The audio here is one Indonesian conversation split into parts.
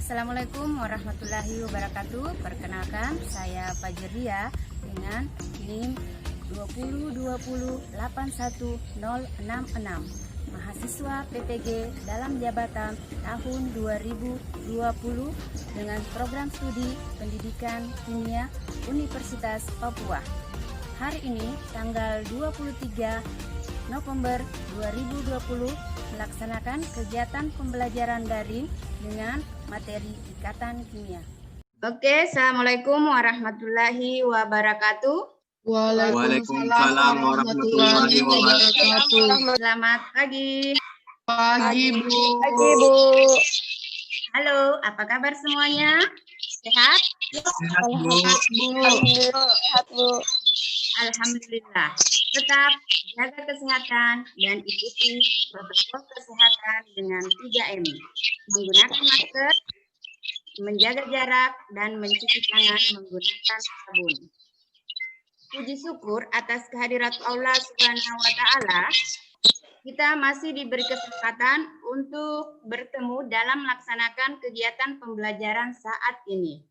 Assalamualaikum warahmatullahi wabarakatuh. Perkenalkan, saya Fajria dengan NIM 202081066, mahasiswa PTG dalam jabatan tahun 2020 dengan program studi Pendidikan Kimia Universitas Papua. Hari ini tanggal 23 November 2020 melaksanakan kegiatan pembelajaran daring dengan materi ikatan kimia. Oke, Assalamualaikum warahmatullahi wabarakatuh. Waalaikumsalam warahmatullahi wabarakatuh. Selamat pagi. Pagi, Bu. Pagi, Bu. Halo, apa kabar semuanya? Sehat? Sehat, Bu. Sehat, Bu. Alhamdulillah. Tetap jaga kesehatan dan ikuti protokol kesehatan dengan 3M. Menggunakan masker, menjaga jarak, dan mencuci tangan menggunakan sabun. Puji syukur atas kehadirat Allah Subhanahu wa Ta'ala, kita masih diberi kesempatan untuk bertemu dalam melaksanakan kegiatan pembelajaran saat ini.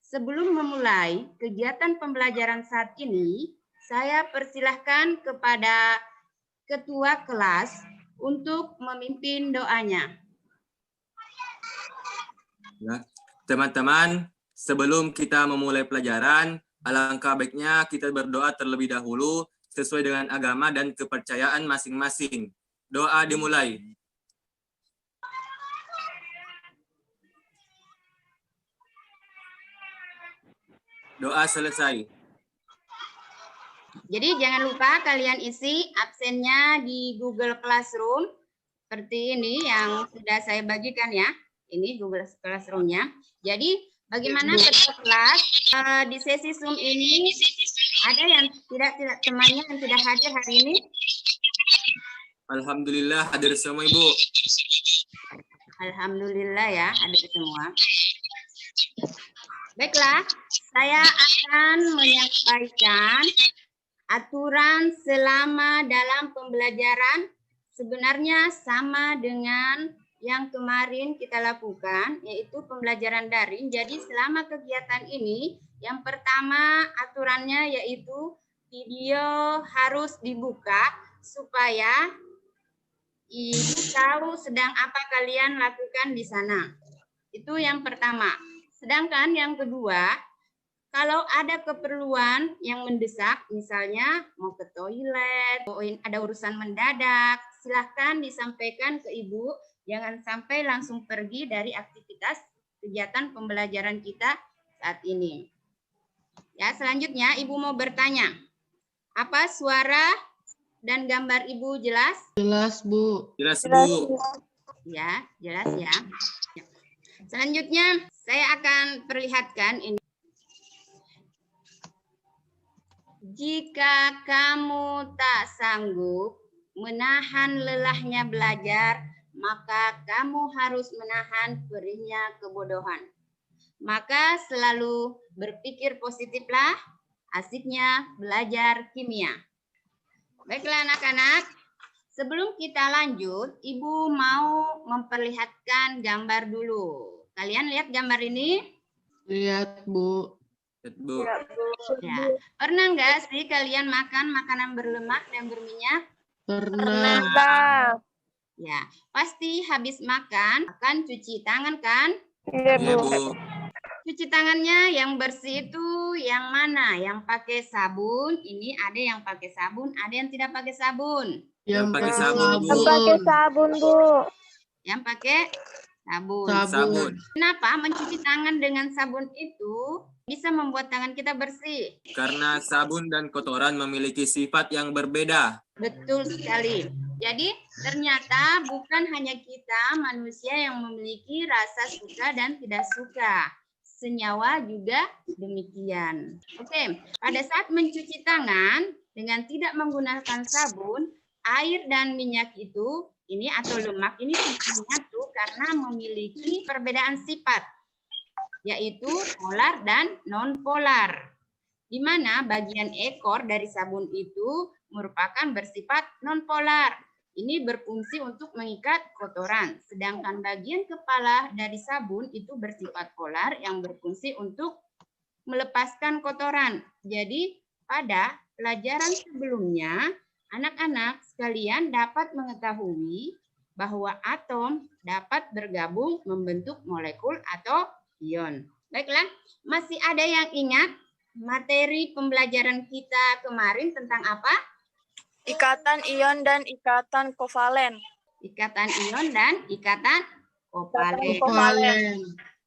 Sebelum memulai kegiatan pembelajaran saat ini, saya persilahkan kepada ketua kelas untuk memimpin doanya. Ya, teman-teman, sebelum kita memulai pelajaran, alangkah baiknya kita berdoa terlebih dahulu sesuai dengan agama dan kepercayaan masing-masing. Doa dimulai. Doa selesai. Jadi jangan lupa kalian isi absennya di Google Classroom seperti ini yang sudah saya bagikan ya. Ini Google Classroom-nya. Jadi bagaimana ketua kelas di sesi Zoom ini ada yang tidak temannya yang tidak hadir hari ini? Alhamdulillah hadir semua, Ibu. Alhamdulillah ya, hadir semua. Baiklah, saya akan menyampaikan aturan selama dalam pembelajaran. Sebenarnya sama dengan yang kemarin kita lakukan, yaitu pembelajaran daring. Jadi selama kegiatan ini, yang pertama aturannya yaitu video harus dibuka supaya Ibu tahu sedang apa kalian lakukan di sana. Itu yang pertama. Sedangkan yang kedua, kalau ada keperluan yang mendesak, misalnya mau ke toilet, ada urusan mendadak, silahkan disampaikan ke Ibu. Jangan sampai langsung pergi dari aktivitas kegiatan pembelajaran kita saat ini. Ya, selanjutnya Ibu mau bertanya, apa suara dan gambar Ibu jelas? Jelas, Bu. Jelas, Bu. Ya, jelas ya. Selanjutnya saya akan perlihatkan ini. Jika kamu tak sanggup menahan lelahnya belajar, maka kamu harus menahan perihnya kebodohan. Maka selalu berpikir positiflah, asiknya belajar kimia. Baiklah anak-anak, sebelum kita lanjut, Ibu mau memperlihatkan gambar dulu. Kalian lihat gambar ini? Lihat, Bu. Lihat, Bu. Ya. Pernah nggak sih kalian makan makanan berlemak dan berminyak? Pernah. Ya, pasti habis makan akan cuci tangan kan? Iya, Bu. Cuci tangannya yang bersih itu yang mana? Yang pakai sabun, ini ada yang pakai sabun, ada yang tidak pakai sabun. Yang pakai sabun, Bu. Yang pakai sabun, Bu. Yang pakai sabun. Sabun. Kenapa mencuci tangan dengan sabun itu bisa membuat tangan kita bersih? Karena sabun dan kotoran memiliki sifat yang berbeda. Betul sekali. Jadi ternyata bukan hanya kita manusia yang memiliki rasa suka dan tidak suka. Senyawa juga demikian. Oke, pada saat mencuci tangan dengan tidak menggunakan sabun, air dan minyak itu, ini atau lemak ini tidak menyatu karena memiliki perbedaan sifat, yaitu polar dan non-polar. Di mana bagian ekor dari sabun itu merupakan bersifat non-polar. ini berfungsi untuk mengikat kotoran. Sedangkan bagian kepala dari sabun itu bersifat polar yang berfungsi untuk melepaskan kotoran. Jadi pada pelajaran sebelumnya, anak-anak sekalian dapat mengetahui bahwa atom dapat bergabung membentuk molekul atau ion. Baiklah, masih ada yang ingat materi pembelajaran kita kemarin tentang apa? Ikatan ion dan ikatan kovalen. Ikatan ion dan ikatan kovalen. Kovalen.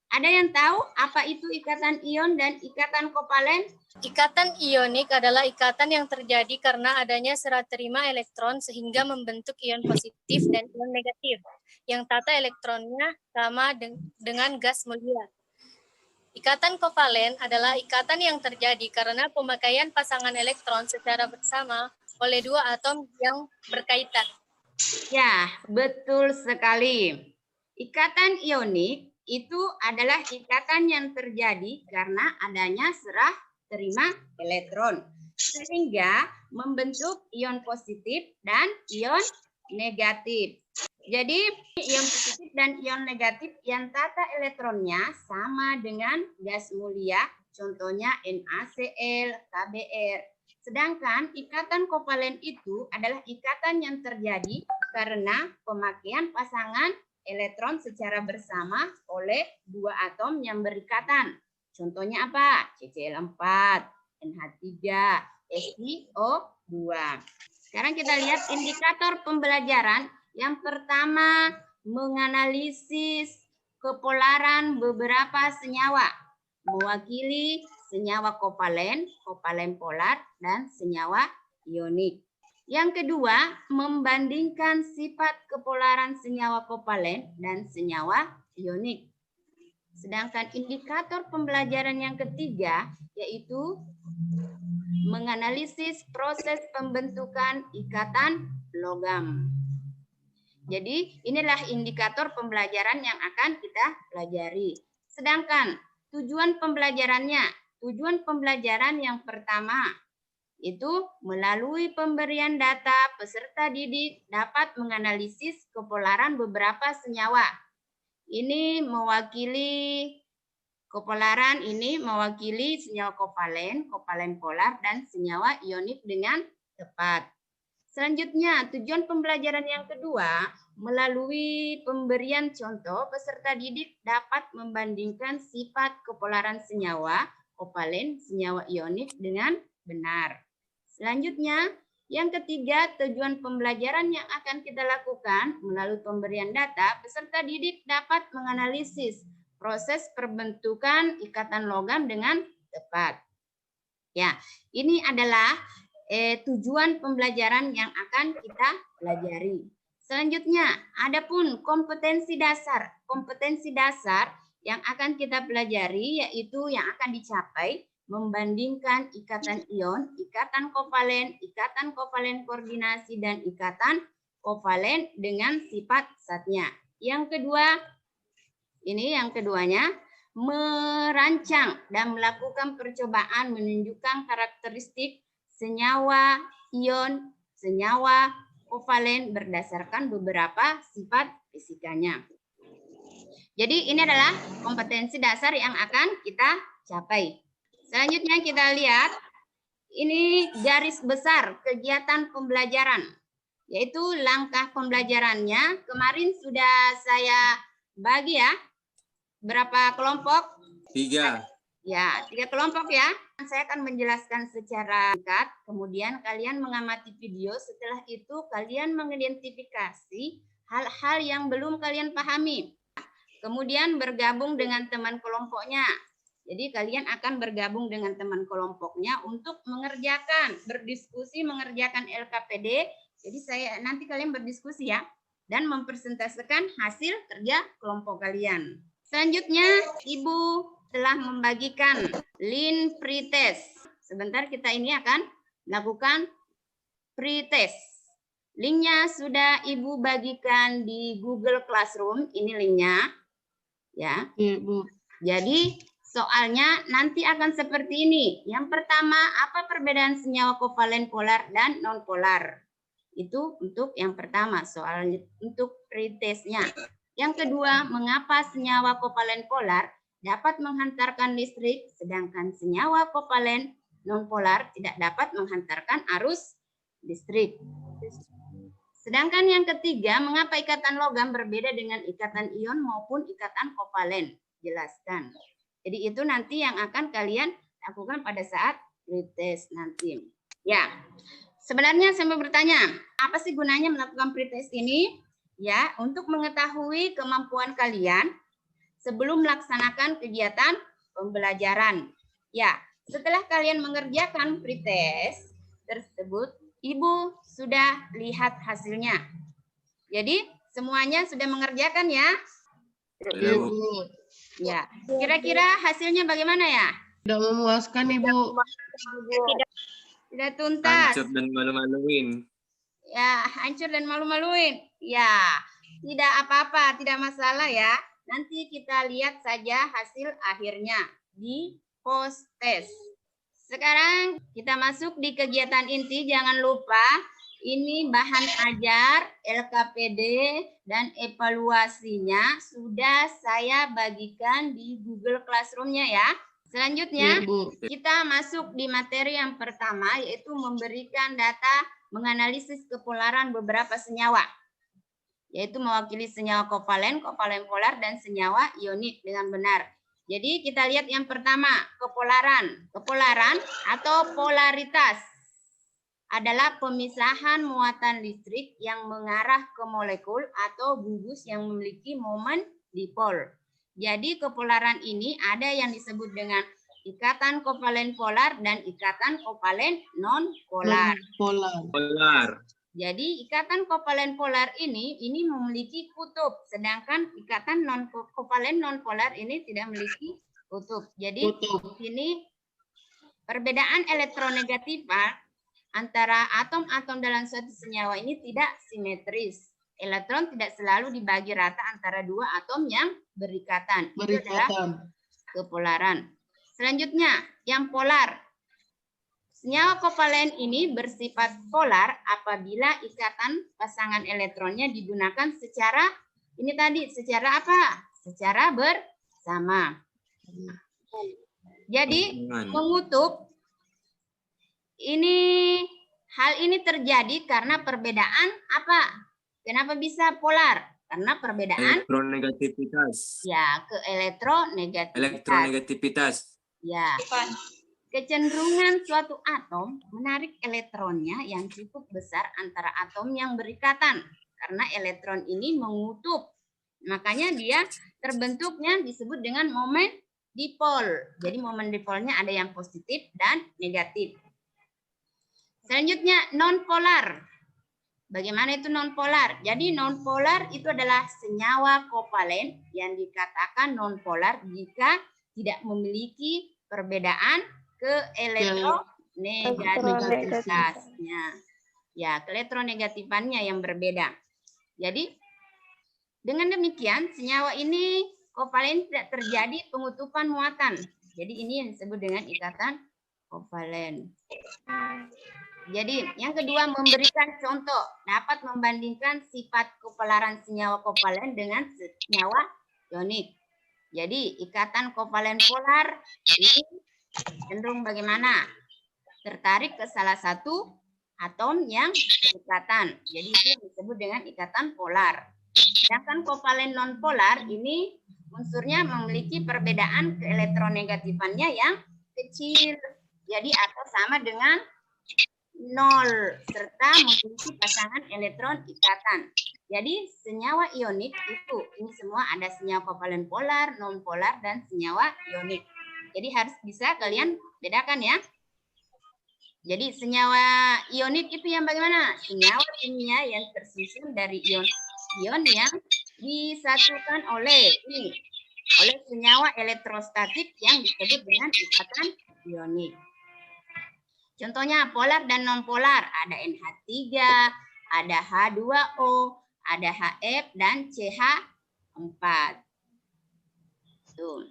Ada yang tahu apa itu ikatan ion dan ikatan kovalen? Ikatan ionik adalah ikatan yang terjadi karena adanya serah terima elektron sehingga membentuk ion positif dan ion negatif yang tata elektronnya sama dengan gas mulia. Ikatan kovalen adalah ikatan yang terjadi karena pemakaian pasangan elektron secara bersama oleh dua atom yang berkaitan. Ya, betul sekali. Ikatan ionik itu adalah ikatan yang terjadi karena adanya serah terima elektron sehingga membentuk ion positif dan ion negatif. Jadi ion positif dan ion negatif yang tata elektronnya sama dengan gas mulia, contohnya NaCl, KBr. Sedangkan ikatan kovalen itu adalah ikatan yang terjadi karena pemakaian pasangan elektron secara bersama oleh dua atom yang berikatan. Contohnya apa? CCl4, NH3, SiO2. Sekarang kita lihat indikator pembelajaran. Yang pertama, menganalisis kepolaran beberapa senyawa. Mewakili senyawa kovalen, kovalen polar, dan senyawa ionik. Yang kedua, membandingkan sifat kepolaran senyawa kovalen dan senyawa ionik. Sedangkan indikator pembelajaran yang ketiga, yaitu menganalisis proses pembentukan ikatan logam. Jadi, inilah indikator pembelajaran yang akan kita pelajari. Sedangkan tujuan pembelajaran yang pertama itu melalui pemberian data peserta didik dapat menganalisis kepolaran beberapa senyawa. Ini mewakili kepolaran ini mewakili senyawa kovalen, kovalen polar, dan senyawa ionik dengan tepat. Selanjutnya, tujuan pembelajaran yang kedua, melalui pemberian contoh, peserta didik dapat membandingkan sifat kepolaran senyawa kovalen, senyawa ionik dengan benar. Selanjutnya, yang ketiga, tujuan pembelajaran yang akan kita lakukan melalui pemberian data, peserta didik dapat menganalisis proses perbentukan ikatan logam dengan tepat. Ya, ini adalah tujuan pembelajaran yang akan kita pelajari. Selanjutnya, adapun kompetensi dasar. Kompetensi dasar yang akan kita pelajari yaitu yang akan dicapai membandingkan ikatan ion, ikatan kovalen koordinasi, dan ikatan kovalen dengan sifat zatnya. Yang kedua, ini yang keduanya, merancang dan melakukan percobaan menunjukkan karakteristik senyawa ion, senyawa kovalen berdasarkan beberapa sifat fisikanya. Jadi ini adalah kompetensi dasar yang akan kita capai. Selanjutnya kita lihat, ini garis besar kegiatan pembelajaran, yaitu langkah pembelajarannya. Kemarin sudah saya bagi ya, berapa kelompok? 3. Ya, 3 kelompok ya. Saya akan menjelaskan secara singkat, kemudian kalian mengamati video, setelah itu kalian mengidentifikasi hal-hal yang belum kalian pahami. Kemudian bergabung dengan teman kelompoknya. Jadi kalian akan bergabung dengan teman kelompoknya untuk mengerjakan, berdiskusi mengerjakan LKPD. Jadi nanti kalian berdiskusi ya, dan mempresentasikan hasil kerja kelompok kalian. Selanjutnya, Ibu telah membagikan link pretest. Sebentar kita ini akan melakukan pretest. Linknya sudah Ibu bagikan di Google Classroom. Ini linknya. Ya. Ibu. Jadi soalnya nanti akan seperti ini. Yang pertama, apa perbedaan senyawa kovalen polar dan non-polar? Itu untuk yang pertama, soal untuk pretestnya. Yang kedua, mengapa senyawa kovalen polar dapat menghantarkan listrik, sedangkan senyawa kovalen nonpolar tidak dapat menghantarkan arus listrik. Sedangkan yang ketiga, mengapa ikatan logam berbeda dengan ikatan ion maupun ikatan kovalen? Jelaskan. Jadi itu nanti yang akan kalian lakukan pada saat pretest nanti. Ya, sebenarnya saya mau bertanya, apa sih gunanya melakukan pretest ini? Ya, untuk mengetahui kemampuan kalian sebelum melaksanakan kegiatan pembelajaran. Ya, setelah kalian mengerjakan pretest tersebut, Ibu sudah lihat hasilnya. Jadi, semuanya sudah mengerjakan ya? Ya, Bu. Ya, kira-kira hasilnya bagaimana ya? Tidak memuaskan, Ibu. Tidak tuntas. Hancur dan malu-maluin. Ya, hancur dan malu-maluin. Ya, tidak apa-apa, tidak masalah ya. Nanti kita lihat saja hasil akhirnya di post test. Sekarang kita masuk di kegiatan inti. Jangan lupa ini bahan ajar, LKPD, dan evaluasinya sudah saya bagikan di Google Classroom-nya ya. Selanjutnya, Ibu. kita masuk di materi yang pertama, yaitu memberikan data menganalisis kepolaran beberapa senyawa, yaitu mewakili senyawa kovalen, kovalen polar, dan senyawa ionik dengan benar. Jadi kita lihat yang pertama, kepolaran. Kepolaran atau polaritas adalah pemisahan muatan listrik yang mengarah ke molekul atau gugus yang memiliki momen dipol. Jadi kepolaran ini ada yang disebut dengan ikatan kovalen polar dan ikatan kovalen non-polar. Polar. Jadi ikatan kovalen polar ini memiliki kutub, sedangkan ikatan kovalen non-polar ini tidak memiliki kutub. Jadi ini perbedaan elektronegatifan antara atom-atom dalam suatu senyawa ini tidak simetris. Elektron tidak selalu dibagi rata antara dua atom yang berikatan. Itu adalah kepolaran. Selanjutnya, yang polar. Senyawa kovalen ini bersifat polar apabila ikatan pasangan elektronnya digunakan secara, ini tadi, secara apa? Secara bersama. Jadi, mengutub, hal ini terjadi karena perbedaan apa? Kenapa bisa polar? Karena perbedaan elektronegativitas. Ya, ke elektronegativitas. Elektronegativitas. Ya. Kecenderungan suatu atom menarik elektronnya yang cukup besar antara atom yang berikatan karena elektron ini mengutub. Makanya dia terbentuknya disebut dengan momen dipol. Jadi momen dipolnya ada yang positif dan negatif. Selanjutnya non-polar. Bagaimana itu non-polar? Jadi non-polar itu adalah senyawa kovalen yang dikatakan non-polar jika tidak memiliki perbedaan ke elektronegativitasnya. Ya, ke elektronegatifannya yang berbeda. Jadi dengan demikian senyawa ini kovalen tidak terjadi pengutupan muatan. Jadi ini yang disebut dengan ikatan kovalen. Jadi yang kedua, memberikan contoh dapat membandingkan sifat kepolaran senyawa kovalen dengan senyawa ionik. Jadi ikatan kovalen polar ini cenderung bagaimana? Tertarik ke salah satu atom yang berikatan. Jadi itu yang disebut dengan ikatan polar. Sedangkan kovalen non-polar ini unsurnya memiliki perbedaan keelektronegatifannya yang kecil. Jadi atau sama dengan 0 serta memiliki pasangan elektron ikatan. Jadi senyawa ionik itu ini semua ada senyawa kovalen polar, non polar dan senyawa ionik. Jadi harus bisa kalian bedakan ya. Jadi senyawa ionik itu yang bagaimana? Senyawa kimia yang tersusun dari ion yang disatukan oleh senyawa elektrostatik yang disebut dengan ikatan ionik. Contohnya polar dan non-polar, ada NH3, ada H2O, ada HF, dan CH4. Tuh.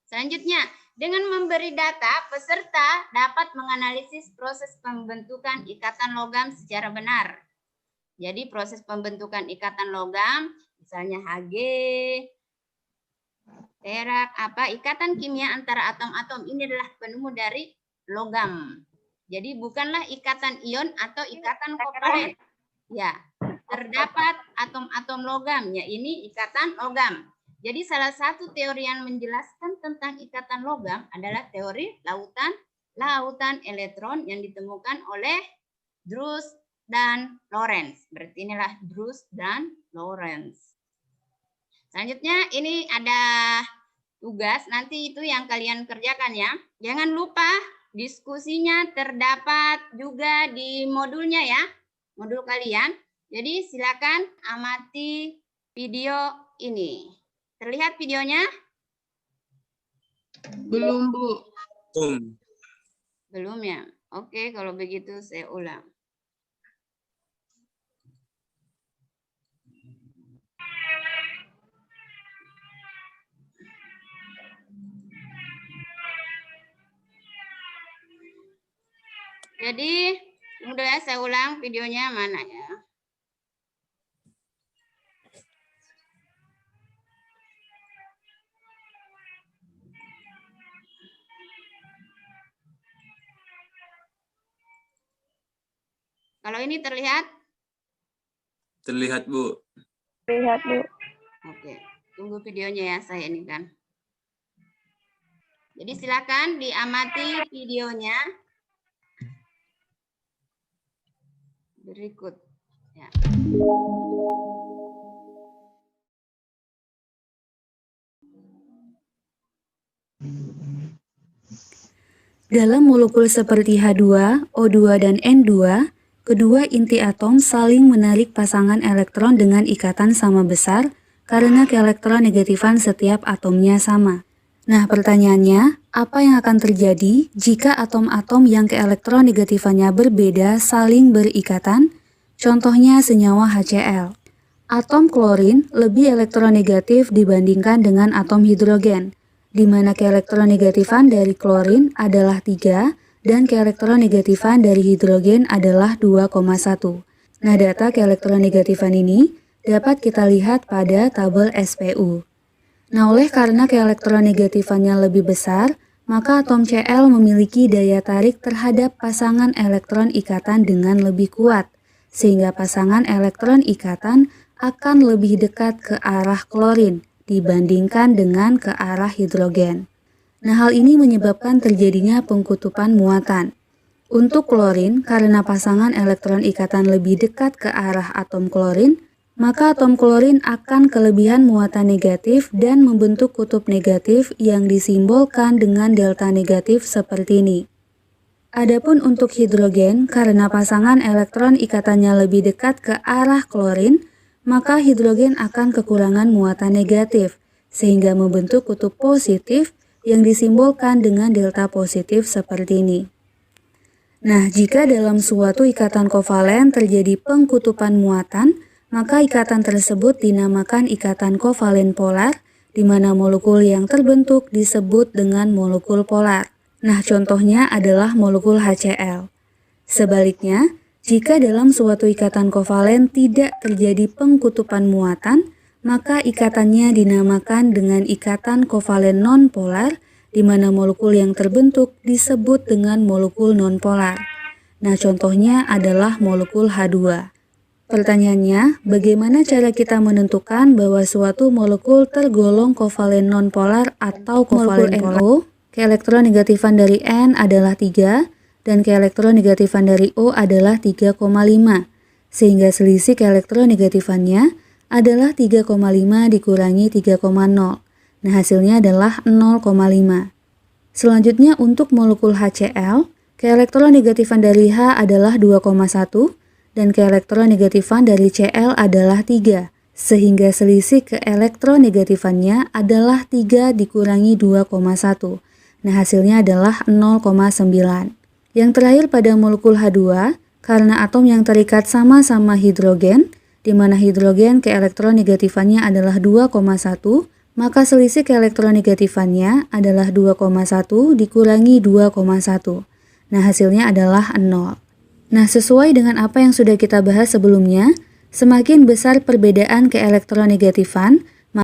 Selanjutnya, dengan memberi data, peserta dapat menganalisis proses pembentukan ikatan logam secara benar. Jadi proses pembentukan ikatan logam, misalnya Hg, perak, ikatan kimia antara atom-atom ini adalah penemu dari logam. Jadi bukanlah ikatan ion atau ikatan kovalen. Ya, terdapat atom-atom logam, ya ini ikatan logam. Jadi salah satu teori yang menjelaskan tentang ikatan logam adalah teori lautan elektron yang ditemukan oleh Drude dan Lorentz. Berarti inilah Drude dan Lorentz. Selanjutnya ini ada tugas, nanti itu yang kalian kerjakan ya. Jangan lupa diskusinya terdapat juga di modulnya ya, modul kalian. Jadi silakan amati video ini. Terlihat videonya? Belum, Bu. Belum ya? Oke, kalau begitu saya ulang. Jadi, udah ya, saya ulang videonya mana ya? Kalau ini terlihat? Terlihat, Bu. Lihat, Bu. Oke, tunggu videonya ya, saya ini kan. Jadi silakan diamati videonya. Berikut. Ya. Dalam molekul seperti H2, O2, dan N2, kedua inti atom saling menarik pasangan elektron dengan ikatan sama besar karena keelektronegatifan setiap atomnya sama. Nah, pertanyaannya, apa yang akan terjadi jika atom-atom yang keelektronegatifan berbeda saling berikatan? Contohnya senyawa HCl. Atom klorin lebih elektronegatif dibandingkan dengan atom hidrogen, di mana keelektronegatifan dari klorin adalah 3 dan keelektronegatifan dari hidrogen adalah 2,1. Nah, data keelektronegatifan ini dapat kita lihat pada tabel SPU. Nah, oleh karena keelektronegatifan lebih besar, maka atom Cl memiliki daya tarik terhadap pasangan elektron ikatan dengan lebih kuat, sehingga pasangan elektron ikatan akan lebih dekat ke arah klorin dibandingkan dengan ke arah hidrogen. Nah, hal ini menyebabkan terjadinya pengkutupan muatan. Untuk klorin, karena pasangan elektron ikatan lebih dekat ke arah atom klorin, maka atom klorin akan kelebihan muatan negatif dan membentuk kutub negatif yang disimbolkan dengan delta negatif seperti ini. Adapun untuk hidrogen, karena pasangan elektron ikatannya lebih dekat ke arah klorin, maka hidrogen akan kekurangan muatan negatif, sehingga membentuk kutub positif yang disimbolkan dengan delta positif seperti ini. Nah, jika dalam suatu ikatan kovalen terjadi pengkutupan muatan, maka ikatan tersebut dinamakan ikatan kovalen polar, di mana molekul yang terbentuk disebut dengan molekul polar. Nah, contohnya adalah molekul HCl. Sebaliknya, jika dalam suatu ikatan kovalen tidak terjadi pengkutupan muatan, maka ikatannya dinamakan dengan ikatan kovalen non-polar, di mana molekul yang terbentuk disebut dengan molekul non-polar. Nah, contohnya adalah molekul H2. Pertanyaannya, bagaimana cara kita menentukan bahwa suatu molekul tergolong kovalen non-polar atau kovalen polar? Keelektronegatifan dari N adalah 3 dan keelektronegatifan dari O adalah 3,5, sehingga selisih keelektronegatifannya adalah 3,5 dikurangi 3,0. Nah, hasilnya adalah 0,5. Selanjutnya untuk molekul HCl, keelektronegatifan dari H adalah 2,1 dan keelektronegatifan dari Cl adalah 3, sehingga selisih keelektronegatifannya adalah 3 dikurangi 2,1. Nah, hasilnya adalah 0,9. Yang terakhir pada molekul H2, karena atom yang terikat sama-sama hidrogen, di mana hidrogen keelektronegatifan adalah 2,1, maka selisih keelektronegatifan adalah 2,1 dikurangi 2,1. Nah, hasilnya adalah 0. Nah, sesuai dengan apa yang sudah kita bahas sebelumnya, semakin besar perbedaan keelektronegatifan,